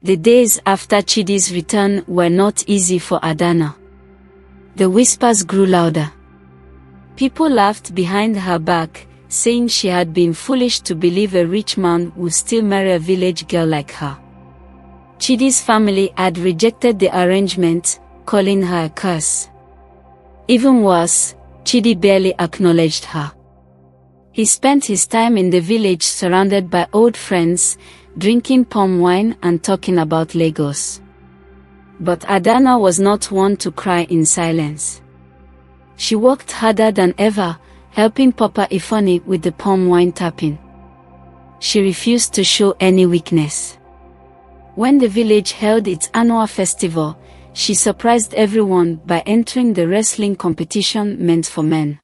The days after Chidi's return were not easy for Adanna. The whispers grew louder. People laughed behind her back, saying she had been foolish to believe a rich man would still marry a village girl like her. Chidi's family had rejected the arrangement, calling her a curse. Even worse, Chidi barely acknowledged her. He spent his time in the village surrounded by old friends, drinking palm wine and talking about Lagos. But Adanna was not one to cry in silence. She worked harder than ever, helping Papa Ifeanyi with the palm wine tapping. She refused to show any weakness. When the village held its annual festival, she surprised everyone by entering the wrestling competition meant for men.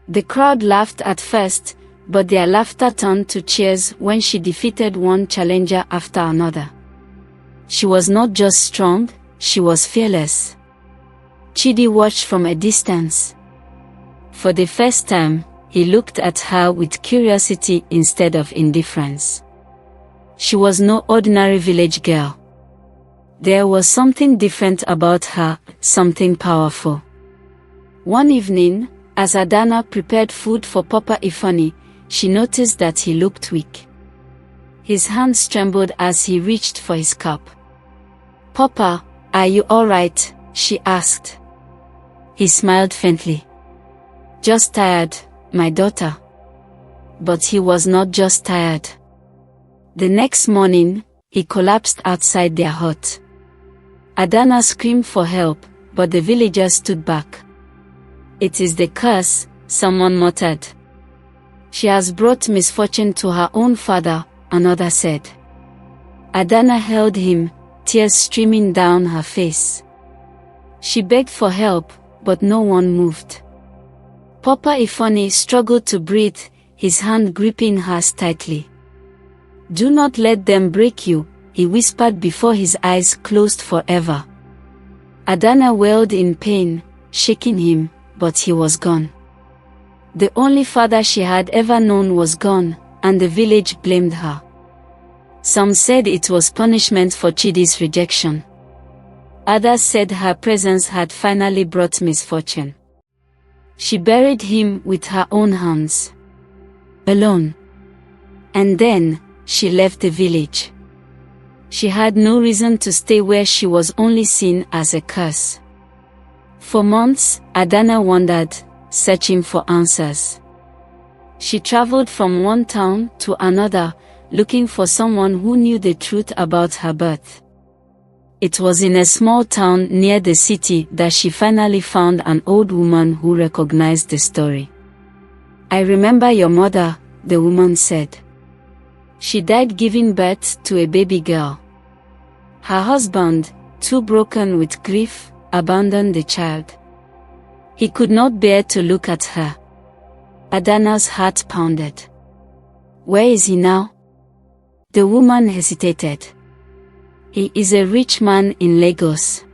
The crowd laughed at first, but their laughter turned to cheers when she defeated one challenger after another. She was not just strong, she was fearless. Chidi watched from a distance. For the first time, he looked at her with curiosity instead of indifference. She was no ordinary village girl. There was something different about her, something powerful. One evening, as Adanna prepared food for Papa Ifeanyi, she noticed that he looked weak. His hands trembled as he reached for his cup. "Papa, are you all right?" she asked. He smiled faintly. "Just tired, my daughter." But he was not just tired. The next morning, he collapsed outside their hut. Adanna screamed for help, but the villagers stood back. "It is the curse," someone muttered. "She has brought misfortune to her own father," another said. Adanna held him, tears streaming down her face. She begged for help, but no one moved. Papa Ifeanyi struggled to breathe, his hand gripping hers tightly. "Do not let them break you," he whispered before his eyes closed forever. Adanna wailed in pain, shaking him, but he was gone. The only father she had ever known was gone, and the village blamed her. Some said it was punishment for Chidi's rejection. Others said her presence had finally brought misfortune. She buried him with her own hands. Alone. And then, she left the village. She had no reason to stay where she was only seen as a curse. For months, Adanna wandered, searching for answers. She traveled from one town to another, looking for someone who knew the truth about her birth. It was in a small town near the city that she finally found an old woman who recognized the story. "I remember your mother," the woman said. "She died giving birth to a baby girl. Her husband, too broken with grief, abandoned the child. He could not bear to look at her." Adanna's heart pounded. "Where is he now?" The woman hesitated. "He is a rich man in Lagos.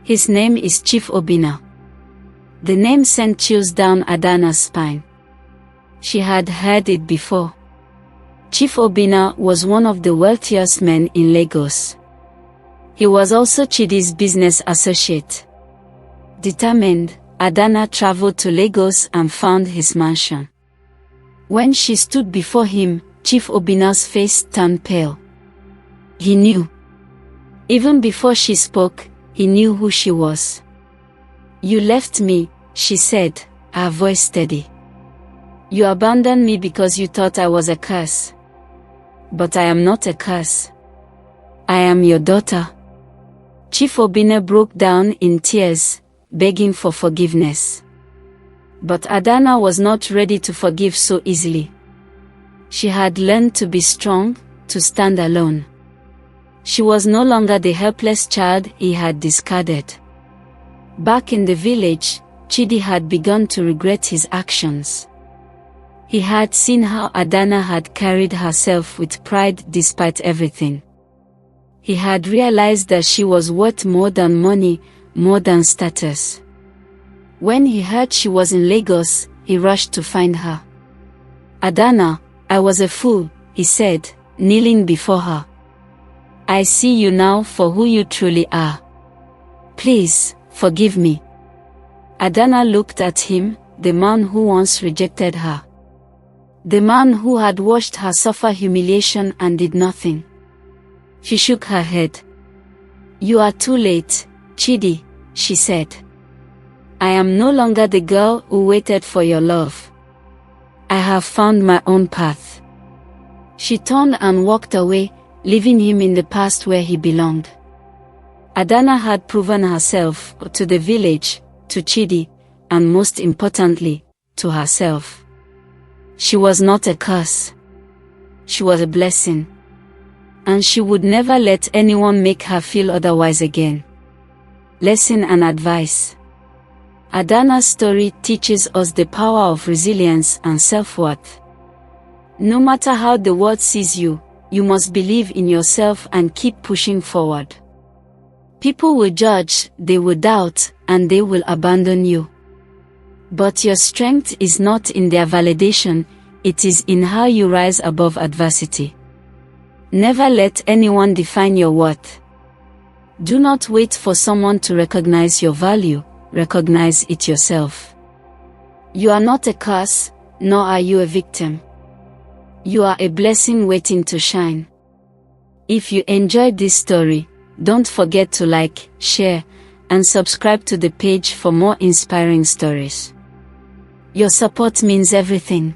His name is Chief Obinna." The name sent chills down Adanna's spine. She had heard it before. Chief Obinna was one of the wealthiest men in Lagos. He was also Chidi's business associate. Determined, Adanna traveled to Lagos and found his mansion. When she stood before him, Chief Obinna's face turned pale. He knew. Even before she spoke, he knew who she was. "You left me," she said, her voice steady. "You abandoned me because you thought I was a curse. But I am not a curse. I am your daughter." Chief Obinna broke down in tears, begging for forgiveness. But Adanna was not ready to forgive so easily. She had learned to be strong, to stand alone. She was no longer the helpless child he had discarded. Back in the village, Chidi had begun to regret his actions. He had seen how Adanna had carried herself with pride despite everything. He had realized that she was worth more than money, more than status. When he heard she was in Lagos, he rushed to find her. "Adanna, I was a fool," he said, kneeling before her. I see you now for who you truly are. Please, forgive me. Adanna looked at him, the man who once rejected her. The man who had watched her suffer humiliation and did nothing. She shook her head. You are too late, Chidi, she said. I am no longer the girl who waited for your love. I have found my own path. She turned and walked away, leaving him in the past where he belonged. Adanna had proven herself to the village, to Chidi, and most importantly, to herself. She was not a curse. She was a blessing. And she would never let anyone make her feel otherwise again. Lesson and advice. Adanna's story teaches us the power of resilience and self-worth. No matter how the world sees you, you must believe in yourself and keep pushing forward. People will judge, they will doubt, and they will abandon you. But your strength is not in their validation, it is in how you rise above adversity. Never let anyone define your worth. Do not wait for someone to recognize your value, recognize it yourself. You are not a curse, nor are you a victim. You are a blessing waiting to shine. If you enjoyed this story, don't forget to like, share, and subscribe to the page for more inspiring stories. Your support means everything.